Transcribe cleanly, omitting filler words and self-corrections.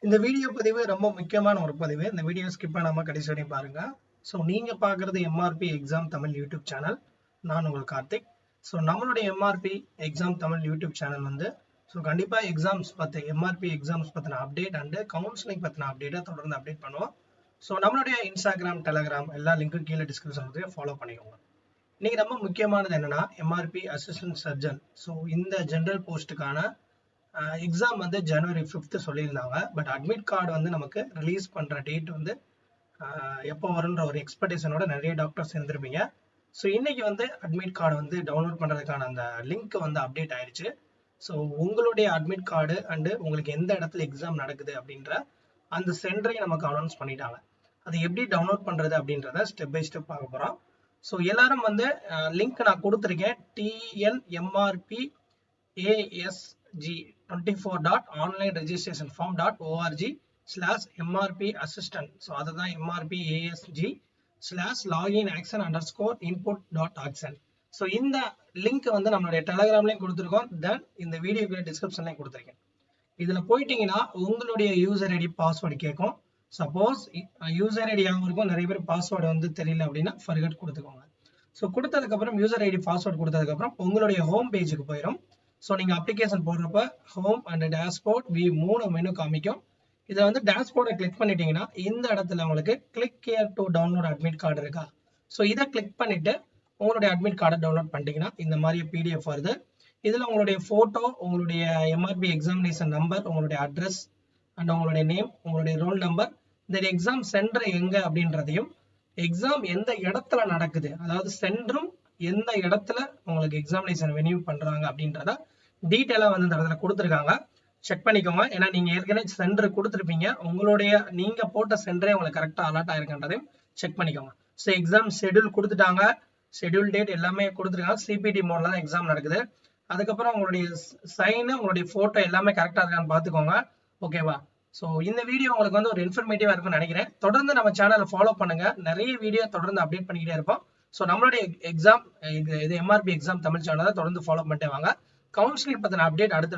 இந்த வீடியோ பதிவு ரொம்ப முக்கியமான ஒரு பதிவு. இந்த வீடியோ ஸ்கிப் பண்ணாம கடைசி வரையும் பாருங்க. ஸோ நீங்க பார்க்குறது MRP exam Tamil YouTube channel. நான் உங்கள் கார்த்திக். ஸோ நம்மளுடைய MRP exam Tamil YouTube channel வந்து கண்டிப்பாக எக்ஸாம்ஸ் பற்றி எம்ஆர்பி எக்ஸாம்ஸ் பற்றின அப்டேட் அண்டு கவுன்சிலிங் பற்றின அப்டேட்டை தொடர்ந்து அப்டேட் பண்ணுவோம். ஸோ நம்மளுடைய இன்ஸ்டாகிராம், டெலகிராம் எல்லா லிங்க்கும் கீழே டிஸ்கிரிப்ஷன் ஃபாலோ பண்ணிக்கோங்க. இன்னைக்கு ரொம்ப முக்கியமானது என்னன்னா எம்ஆர்பி அசிஸ்டன்ட் சர்ஜன். ஸோ இந்த ஜென்ரல் போஸ்ட்டுக்கான எக்ஸாம் வந்து ஜனவரி 5th சொல்லியிருந்தாங்க. பட் அட்மிட் கார்டு வந்து நமக்கு ரிலீஸ் பண்ணுற டேட் வந்து எப்போ வரும்ன்ற ஒரு எக்ஸ்பெக்டேஷனோட நிறைய டாக்டர்ஸ் இருந்திருப்பீங்க. ஸோ இன்னைக்கு வந்து அட்மிட் கார்டு வந்து டவுன்லோட் பண்ணுறதுக்கான அந்த லிங்க் வந்து அப்டேட் ஆயிடுச்சு. ஸோ உங்களுடைய அட்மிட் கார்டு அண்டு உங்களுக்கு எந்த இடத்துல எக்ஸாம் நடக்குது அப்படின்ற அந்த சென்டரையும் நமக்கு அனௌன்ஸ் பண்ணிட்டாங்க. அது எப்படி டவுன்லோட் பண்ணுறது அப்படின்றத ஸ்டெப் பை ஸ்டெப் பார்க்க போகிறோம். ஸோ எல்லாரும் வந்து லிங்க் நான் கொடுத்துருக்கேன். TNMRP ASG24.onlineregistrationform.org/MRP assistant. ஸோ அதுதான் MRP ASG/login_action_input.action. ஸோ இந்த லிங்க் வந்து நம்மளுடைய டெலகிராம்லையும் கொடுத்துருக்கோம். தென் இந்த வீடியோக்குள்ள டிஸ்கிரிப்ஷன்லையும் கொடுத்துருக்கேன். இதில் போயிட்டீங்கன்னா உங்களுடைய யூசர் ஐடி பாஸ்வேர்டு கேட்கும். சப்போஸ் யூசர் ஐடி யாருக்கும் நிறைய பேர் பாஸ்வேர்டு வந்து தெரியல அப்படின்னா ஃபர்கட் கொடுத்துக்கோங்க. ஸோ கொடுத்ததுக்கப்புறம் யூசர் ஐடி பாஸ்வேர்டு கொடுத்ததுக்கப்புறம் உங்களுடைய ஹோம் பேஜுக்கு போயிடும். ஸோ நீங்கள் அப்ளிகேஷன் போடுறப்ப ஹோம் அண்ட் டேஷ்போர்ட் 3 மெனு காமிக்கும். இதில் வந்து டேஷ்போர்டை கிளிக் பண்ணிட்டீங்கன்னா இந்த இடத்துல உங்களுக்கு click here to download admit card இருக்கா. ஸோ இதை கிளிக் பண்ணிட்டு உங்களுடைய அட்மிட் கார்டை டவுன்லோட் பண்ணிட்டீங்கன்னா இந்த மாதிரி PDF வருது. இதில் உங்களுடைய ஃபோட்டோ, உங்களுடைய எம்ஆர்பி எக்ஸாமினேஷன் நம்பர், உங்களுடைய அட்ரஸ் அண்ட் உங்களுடைய நேம், உங்களுடைய ரோல் நம்பர், இந்த எக்ஸாம் சென்டர் எங்கே அப்படின்றதையும், எக்ஸாம் எந்த இடத்துல நடக்குது, அதாவது சென்டரும் எந்த இடத்துல உங்களுக்கு எக்ஸாமினேஷன் வென்யூ பண்ணுறாங்க அப்படின்றத டீட்டெயிலாக வந்து இந்த இடத்துல கொடுத்துருக்காங்க. செக் பண்ணிக்கோங்க. ஏன்னா நீங்கள் ஏற்கனவே சென்டர் கொடுத்துருப்பீங்க. உங்களுடைய நீங்கள் போட்ட சென்டரே உங்களுக்கு கரெக்டாக அலர்ட் ஆயிருக்குன்றதையும் செக் பண்ணிக்கோங்க. ஸோ எக்ஸாம் ஷெடியூல் கொடுத்துட்டாங்க. ஷெடியூல் டேட் எல்லாமே கொடுத்துருக்காங்க. CPT மோடில் தான் எக்ஸாம் நடக்குது. அதுக்கப்புறம் உங்களுடைய சைனு, உங்களுடைய ஃபோட்டோ எல்லாமே கரெக்டாக இருக்கான்னு பார்த்துக்கோங்க. ஓகேவா? ஸோ இந்த வீடியோ உங்களுக்கு வந்து ஒரு இன்ஃபர்மேட்டிவாக இருக்கும்னு நினைக்கிறேன். தொடர்ந்து நம்ம சேனலை ஃபாலோ பண்ணுங்க. நிறைய வீடியோ தொடர்ந்து அப்டேட் பண்ணிக்கிட்டே இருப்போம். ஸோ நம்மளுடைய எக்ஸாம் இது MRP எக்ஸாம் தமிழ் சேனலை தொடர்ந்து ஃபாலோ பண்ணிட்டே வாங்க. கவுன்சிலிங் பற்றின அப்டேட் அடுத்த